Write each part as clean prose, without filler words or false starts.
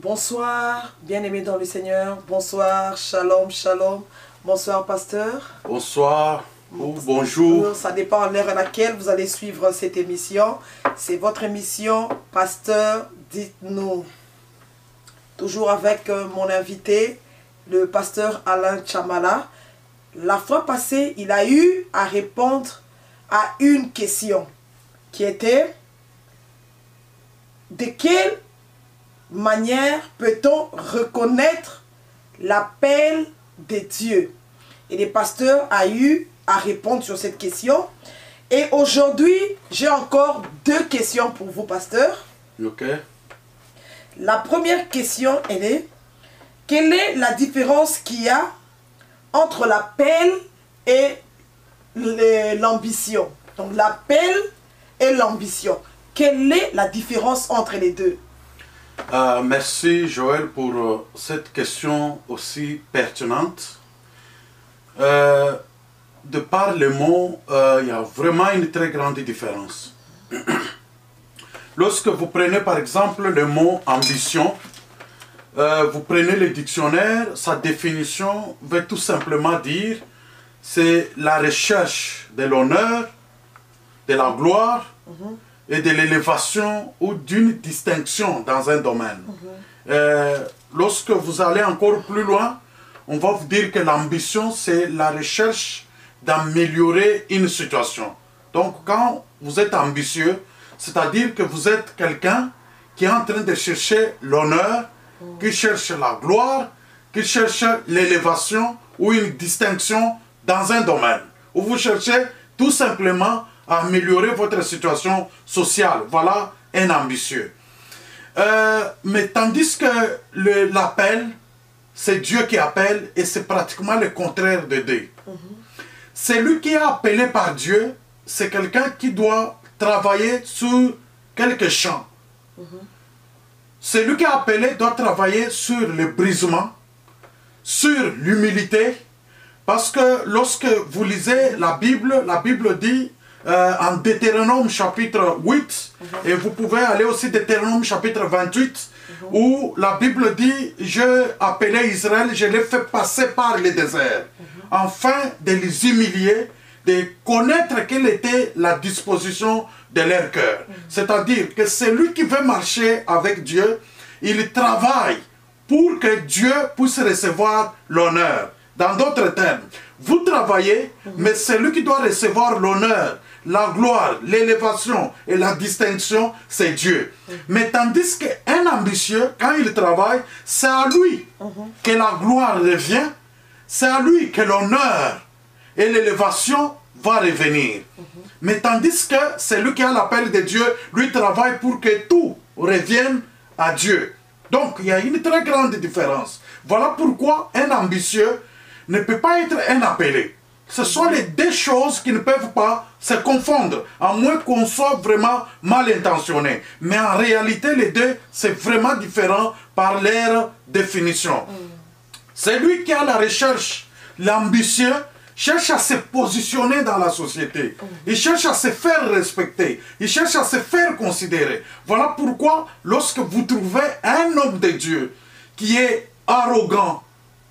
Bonsoir, bien-aimés dans le Seigneur. Bonsoir, shalom, shalom. Bonsoir, pasteur. Bonsoir ou bonjour. Ça dépend de l'heure à laquelle vous allez suivre cette émission. C'est votre émission, Pasteur, dites-nous. Toujours avec mon invité, le pasteur Alain Chamala. La fois passée, il a eu à répondre à une question qui était: de quelle manière peut-on reconnaître l'appel de Dieu? Et le pasteur a eu à répondre sur cette question. Et aujourd'hui, j'ai encore deux questions pour vous, pasteur. Ok. La première question, elle est: quelle est la différence qu'il y a entre l'appel et l'ambition? Donc l'appel et l'ambition. Quelle est la différence entre les deux? Merci Joël pour cette question aussi pertinente. De par les mots, il y a vraiment une très grande différence. Lorsque vous prenez par exemple le mot ambition, vous prenez le dictionnaire, sa définition veut tout simplement dire c'est la recherche de l'honneur, de la gloire et de l'élévation ou d'une distinction dans un domaine. Lorsque vous allez encore plus loin, on va vous dire que l'ambition, c'est la recherche d'améliorer une situation. Donc, quand vous êtes ambitieux, c'est-à-dire que vous êtes quelqu'un qui est en train de chercher l'honneur, qui cherche la gloire, qui cherche l'élévation ou une distinction dans un domaine. Ou vous cherchez tout simplement à améliorer votre situation sociale. Voilà un ambitieux. Mais tandis que l'appel, c'est Dieu qui appelle et c'est pratiquement le contraire de Dieu. Celui qui est appelé par Dieu, c'est quelqu'un qui doit travailler sur quelques champs. Celui qui est appelé doit travailler sur le brisement, sur l'humilité, parce que lorsque vous lisez la Bible dit en Deutéronome chapitre 8, et vous pouvez aller aussi Deutéronome chapitre 28, où la Bible dit: je appelais Israël, je l'ai fait passer par le désert, afin de les humilier, de connaître quelle était la disposition de leur cœur. C'est-à-dire que celui qui veut marcher avec Dieu, il travaille pour que Dieu puisse recevoir l'honneur. Dans d'autres termes, vous travaillez, mais celui qui doit recevoir l'honneur, la gloire, l'élévation et la distinction, c'est Dieu. Mais tandis qu'un ambitieux, quand il travaille, c'est à lui que la gloire revient, c'est à lui que l'honneur et l'élévation va revenir. Mais tandis que celui qui a l'appel de Dieu, lui travaille pour que tout revienne à Dieu. Donc il y a une très grande différence. Voilà pourquoi un ambitieux ne peut pas être un appelé. Ce sont les deux choses qui ne peuvent pas se confondre, à moins qu'on soit vraiment mal intentionné. Mais en réalité, les deux, c'est vraiment différent par leur définition. Celui qui a la recherche, l'ambitieux, cherche à se positionner dans la société. Il cherche à se faire respecter. Il cherche à se faire considérer. Voilà pourquoi, lorsque vous trouvez un homme de Dieu qui est arrogant,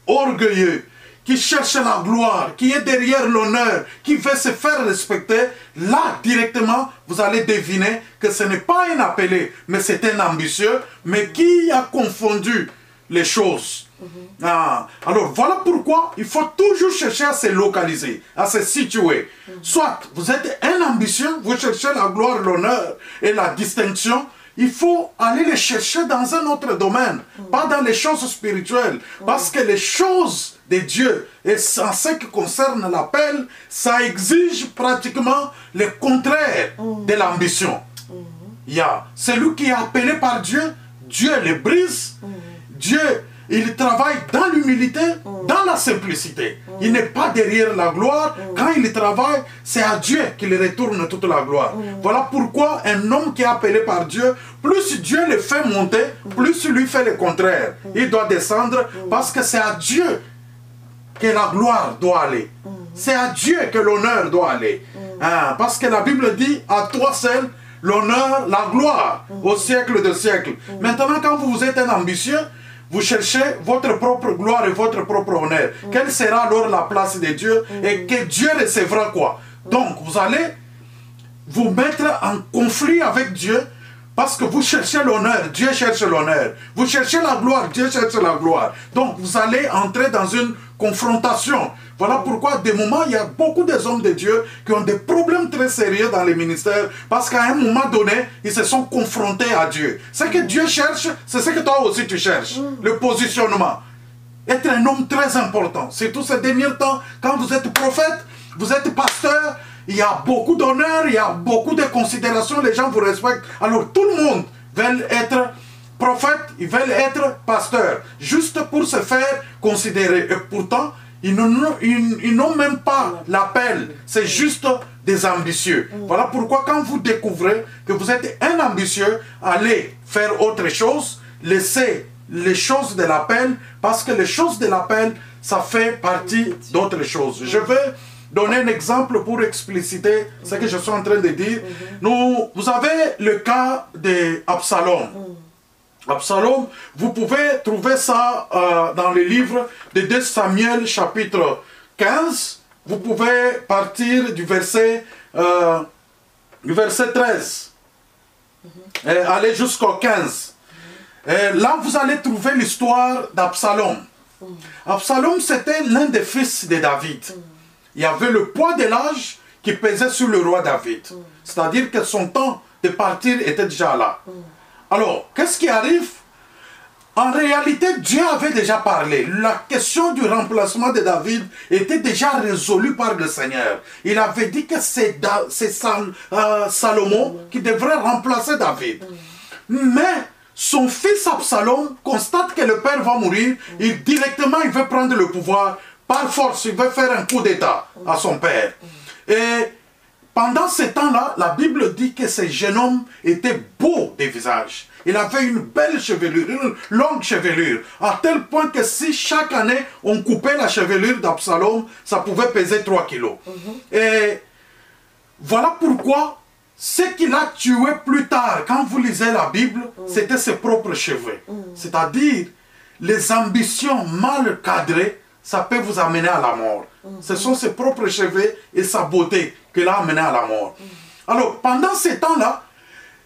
orgueilleux, qui cherche la gloire, qui est derrière l'honneur, qui veut se faire respecter, là, directement, vous allez deviner que ce n'est pas un appelé, mais c'est un ambitieux, mais qui a confondu les choses. Alors, voilà pourquoi il faut toujours chercher à se localiser, à se situer. Soit vous êtes un ambitieux, vous cherchez la gloire, l'honneur et la distinction, il faut aller les chercher dans un autre domaine, pas dans les choses spirituelles. Parce que les choses de Dieu, et en ce qui concerne l'appel, ça exige pratiquement le contraire de l'ambition. Il y a celui qui est appelé par Dieu, Dieu le brise, Dieu, il travaille dans l'humilité, dans la simplicité. Il n'est pas derrière la gloire. Quand il travaille, c'est à Dieu qu'il retourne toute la gloire. Voilà pourquoi un homme qui est appelé par Dieu, plus Dieu le fait monter, plus lui fait le contraire. Il doit descendre parce que c'est à Dieu que la gloire doit aller. C'est à Dieu que l'honneur doit aller. Parce que la Bible dit, à toi seul, l'honneur, la gloire au siècle de siècles. Maintenant, quand vous êtes un ambitieux, vous cherchez votre propre gloire et votre propre honneur. Quelle sera alors la place de Dieu et que Dieu recevra quoi? Donc, vous allez vous mettre en conflit avec Dieu parce que vous cherchez l'honneur, Dieu cherche l'honneur. Vous cherchez la gloire, Dieu cherche la gloire. Donc, vous allez entrer dans une confrontation. Voilà pourquoi, des moments, il y a beaucoup des hommes de Dieu qui ont des problèmes très sérieux dans les ministères parce qu'à un moment donné, ils se sont confrontés à Dieu. Ce que Dieu cherche, c'est ce que toi aussi tu cherches. Le positionnement. Être un homme très important. Surtout ces derniers temps, quand vous êtes prophète, vous êtes pasteur, il y a beaucoup d'honneur, il y a beaucoup de considération, les gens vous respectent. Alors tout le monde veut être prophète, ils veulent être pasteur, juste pour se faire considérer. Et pourtant, ils n'ont même pas l'appel, c'est juste des ambitieux. Voilà pourquoi quand vous découvrez que vous êtes un ambitieux, allez faire autre chose, laissez les choses de l'appel, parce que les choses de l'appel, ça fait partie d'autres choses. Je vais donner un exemple pour expliciter ce que je suis en train de dire. Vous avez le cas d'Absalom. Absalom, vous pouvez trouver ça dans le livre de 2 Samuel chapitre 15. Vous pouvez partir du verset 13 et aller jusqu'au 15. Et là, vous allez trouver l'histoire d'Absalom. Absalom, c'était l'un des fils de David. Il y avait le poids de l'âge qui pesait sur le roi David. C'est-à-dire que son temps de partir était déjà là. Alors, qu'est-ce qui arrive? En réalité, Dieu avait déjà parlé. La question du remplacement de David était déjà résolue par le Seigneur. Il avait dit que c'est Salomon qui devrait remplacer David. Mais son fils Absalom constate que le père va mourir. Directement, il veut prendre le pouvoir. Par force, il veut faire un coup d'état à son père. Et pendant ce temps-là, la Bible dit que ce jeune homme était beau de visage. Il avait une belle chevelure, une longue chevelure, à tel point que si chaque année on coupait la chevelure d'Absalom, ça pouvait peser 3 kilos. Et voilà pourquoi ce qu'il a tué plus tard, quand vous lisez la Bible, c'était ses propres cheveux. C'est-à-dire, les ambitions mal cadrées, ça peut vous amener à la mort. Ce sont ses propres cheveux et sa beauté qui l'a amené à la mort. Alors, pendant ce temps-là,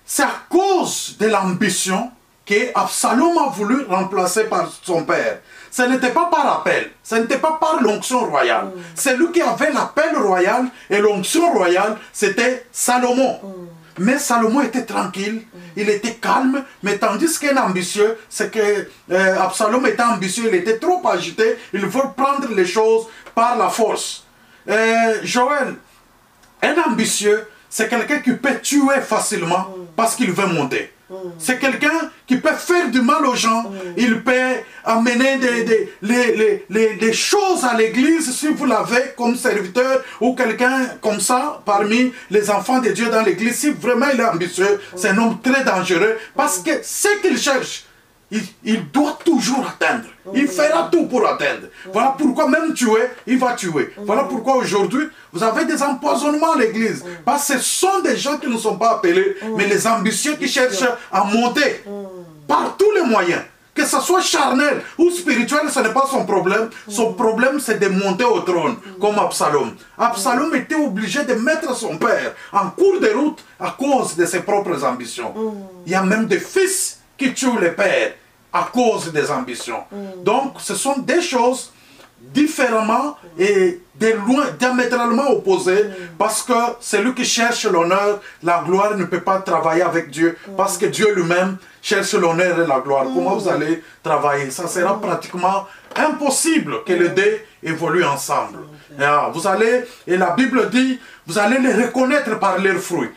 c'est à cause de l'ambition qu'Absalom a voulu remplacer par son père. Ce n'était pas par appel, ce n'était pas par l'onction royale. C'est lui qui avait l'appel royal et l'onction royale, c'était Salomon. Mais Salomon était tranquille, il était calme, mais tandis qu'un ambitieux, c'est que Absalom était ambitieux, il était trop agité, il veut prendre les choses par la force. Joël, un ambitieux, c'est quelqu'un qui peut tuer facilement parce qu'il veut monter. C'est quelqu'un qui peut faire du mal aux gens. Il peut amener des choses à l'église si vous l'avez comme serviteur ou quelqu'un comme ça parmi les enfants de Dieu dans l'église. Si vraiment il est ambitieux, c'est un homme très dangereux parce que ce qu'il cherche, il doit toujours atteindre. Il fera tout pour atteindre. Voilà pourquoi même tuer, il va tuer. Voilà pourquoi aujourd'hui, vous avez des empoisonnements à l'église. Parce que ce sont des gens qui ne sont pas appelés, mais les ambitieux qui cherchent à monter par tous les moyens. Que ce soit charnel ou spirituel, ce n'est pas son problème. Son problème, c'est de monter au trône, comme Absalom. Absalom était obligé de mettre son père en cours de route à cause de ses propres ambitions. Il y a même des fils qui tuent les pères à cause des ambitions. Donc, ce sont des choses différemment et diamétralement opposées parce que celui qui cherche l'honneur, la gloire ne peut pas travailler avec Dieu parce que Dieu lui-même cherche l'honneur et la gloire. Comment vous allez travailler? Ça sera pratiquement impossible que les deux évoluent ensemble. Vous allez, et la Bible dit, vous allez les reconnaître par leurs fruits.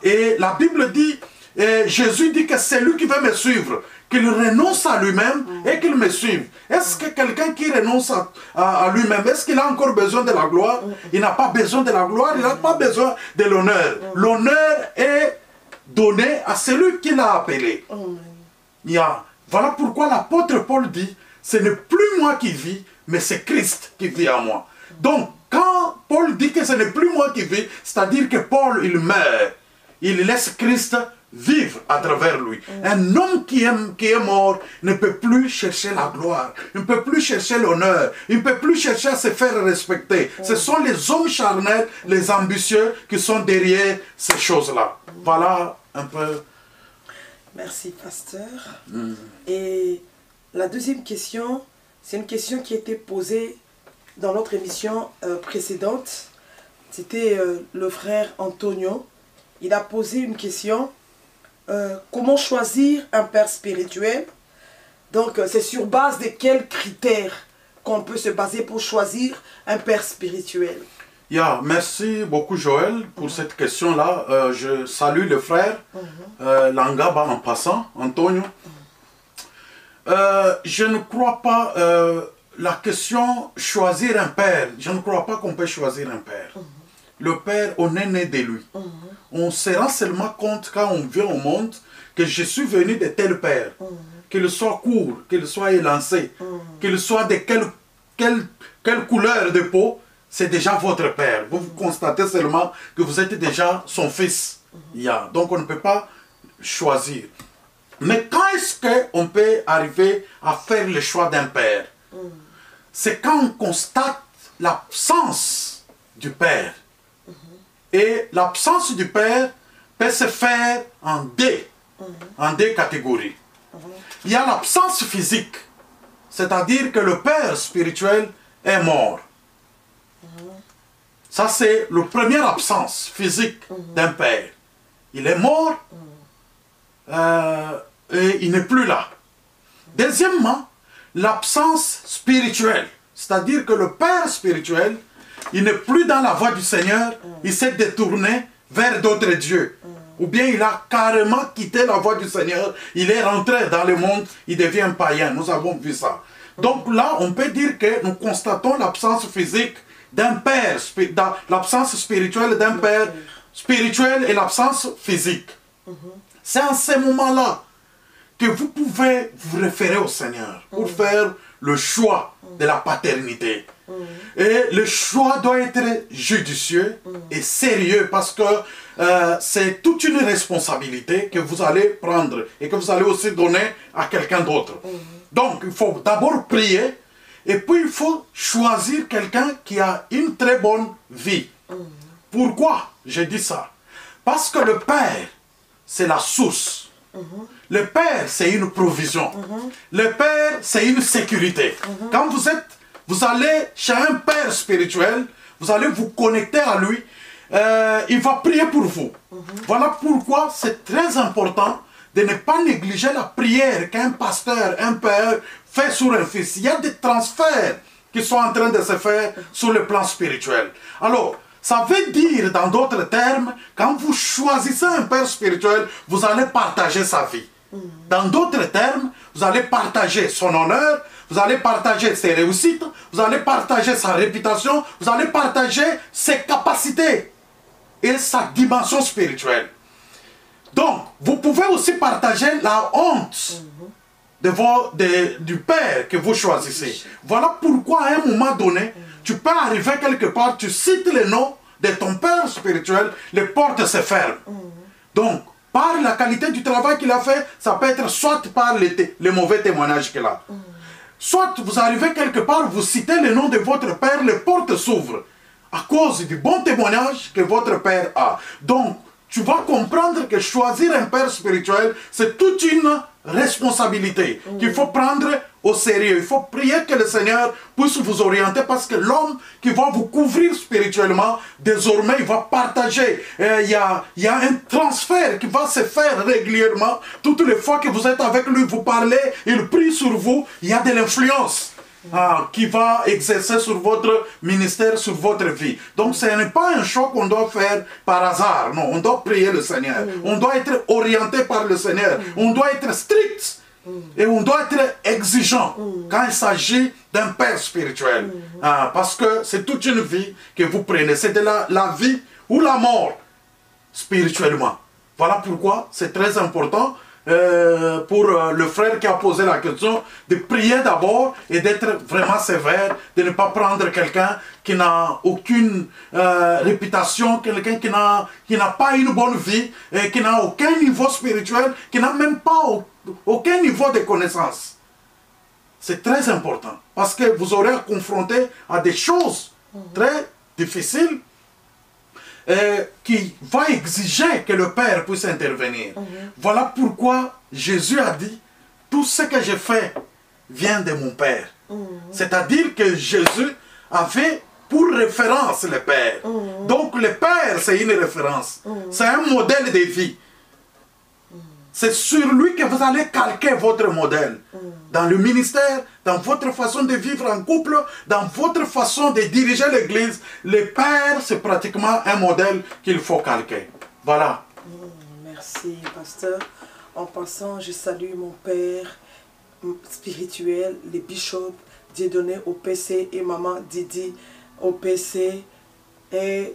Et la Bible dit, et Jésus dit que c'est lui qui veut me suivre, qu'il renonce à lui-même et qu'il me suive. Est-ce que quelqu'un qui renonce à lui-même, est-ce qu'il a encore besoin de la gloire? Il n'a pas besoin de la gloire, il n'a pas besoin de l'honneur. L'honneur est donné à celui qui l'a appelé. Voilà pourquoi l'apôtre Paul dit, ce n'est plus moi qui vis, mais c'est Christ qui vit en moi. Donc, quand Paul dit que ce n'est plus moi qui vis, c'est-à-dire que Paul, il meurt. il laisse Christ vivre à travers lui. Un homme qui est mort ne peut plus chercher la gloire, il ne peut plus chercher l'honneur, il ne peut plus chercher à se faire respecter. Ce sont les hommes charnels, les ambitieux qui sont derrière ces choses-là. Voilà un peu. Merci, pasteur. Et la deuxième question, c'est une question qui a été posée dans notre émission précédente. C'était le frère Antonio. Il a posé une question. Comment choisir un père spirituel? Donc, c'est sur base de quels critères qu'on peut se baser pour choisir un père spirituel? Merci beaucoup Joël pour cette question-là. Je salue le frère Langaba en passant, Antonio. Je ne crois pas la question choisir un père. Je ne crois pas qu'on peut choisir un père. Le père, on est né de lui. On se rend seulement compte quand on vient au monde que je suis venu de tel père. Qu'il soit court, qu'il soit élancé, qu'il soit de quelle couleur de peau, c'est déjà votre père. Vous constatez seulement que vous êtes déjà son fils. Donc on ne peut pas choisir. Mais quand est-ce qu'on peut arriver à faire le choix d'un père? C'est quand on constate l'absence du père. Et l'absence du père peut se faire en deux catégories. Il y a l'absence physique, c'est-à-dire que le père spirituel est mort. Ça, c'est la première absence physique d'un père. Il est mort et il n'est plus là. Deuxièmement, l'absence spirituelle, c'est-à-dire que le père spirituel, il n'est plus dans la voie du Seigneur, il s'est détourné vers d'autres dieux. Ou bien il a carrément quitté la voie du Seigneur, il est rentré dans le monde, il devient païen. Nous avons vu ça. Donc là, on peut dire que nous constatons l'absence physique d'un père, l'absence spirituelle d'un père spirituel et l'absence physique. C'est en ce moment-là que vous pouvez vous référer au Seigneur pour faire le choix de la paternité. Et le choix doit être judicieux et sérieux parce que c'est toute une responsabilité que vous allez prendre et que vous allez aussi donner à quelqu'un d'autre. Donc, il faut d'abord prier et puis il faut choisir quelqu'un qui a une très bonne vie. Pourquoi je dis ça? Parce que le Père, c'est la source. Le Père, c'est une provision. Le Père, c'est une sécurité. Quand vous allez chez un Père spirituel, vous allez vous connecter à lui, il va prier pour vous. Voilà pourquoi c'est très important de ne pas négliger la prière qu'un pasteur, un père fait sur un fils. Il y a des transferts qui sont en train de se faire sur le plan spirituel. Alors, ça veut dire, dans d'autres termes, quand vous choisissez un père spirituel, vous allez partager sa vie. Dans d'autres termes, vous allez partager son honneur, vous allez partager ses réussites, vous allez partager sa réputation, vous allez partager ses capacités et sa dimension spirituelle. Donc, vous pouvez aussi partager la honte du père que vous choisissez. Voilà pourquoi à un moment donné, tu peux arriver quelque part, tu cites le nom de ton père spirituel, les portes se ferment. Donc, par la qualité du travail qu'il a fait, ça peut être soit par les mauvais témoignages qu'il a. Soit vous arrivez quelque part, vous citez le nom de votre père, les portes s'ouvrent à cause du bon témoignage que votre père a. Donc, tu vas comprendre que choisir un père spirituel, c'est toute une responsabilité qu'il faut prendre au sérieux. Il faut prier que le Seigneur puisse vous orienter parce que l'homme qui va vous couvrir spirituellement, désormais, il va partager. Il y a un transfert qui va se faire régulièrement. Toutes les fois que vous êtes avec lui, vous parlez, il prie sur vous, il y a de l'influence qui va exercer sur votre ministère, sur votre vie. Donc ce n'est pas un choix qu'on doit faire par hasard. Non, on doit prier le Seigneur. On doit être orienté par le Seigneur. On doit être strict. Et on doit être exigeant quand il s'agit d'un père spirituel. Parce que c'est toute une vie que vous prenez. C'est de la vie ou la mort spirituellement. Voilà pourquoi c'est très important pour le frère qui a posé la question, de prier d'abord et d'être vraiment sévère, de ne pas prendre quelqu'un qui n'a aucune réputation, quelqu'un qui n'a pas une bonne vie, et qui n'a aucun niveau spirituel, qui n'a même pas aucun niveau de connaissance. C'est très important, parce que vous aurez à confronter à des choses très difficiles, qui va exiger que le Père puisse intervenir. Voilà pourquoi Jésus a dit, tout ce que j'ai fait vient de mon Père. C'est-à-dire que Jésus avait pour référence le Père. Donc le Père, c'est une référence. C'est un modèle de vie. C'est sur lui que vous allez calquer votre modèle. Dans le ministère, dans votre façon de vivre en couple, dans votre façon de diriger l'église, le Père, c'est pratiquement un modèle qu'il faut calquer. Voilà. Merci, pasteur. En passant, je salue mon Père spirituel, les bishops, Dieudonné au PC et maman Didi au PC. Et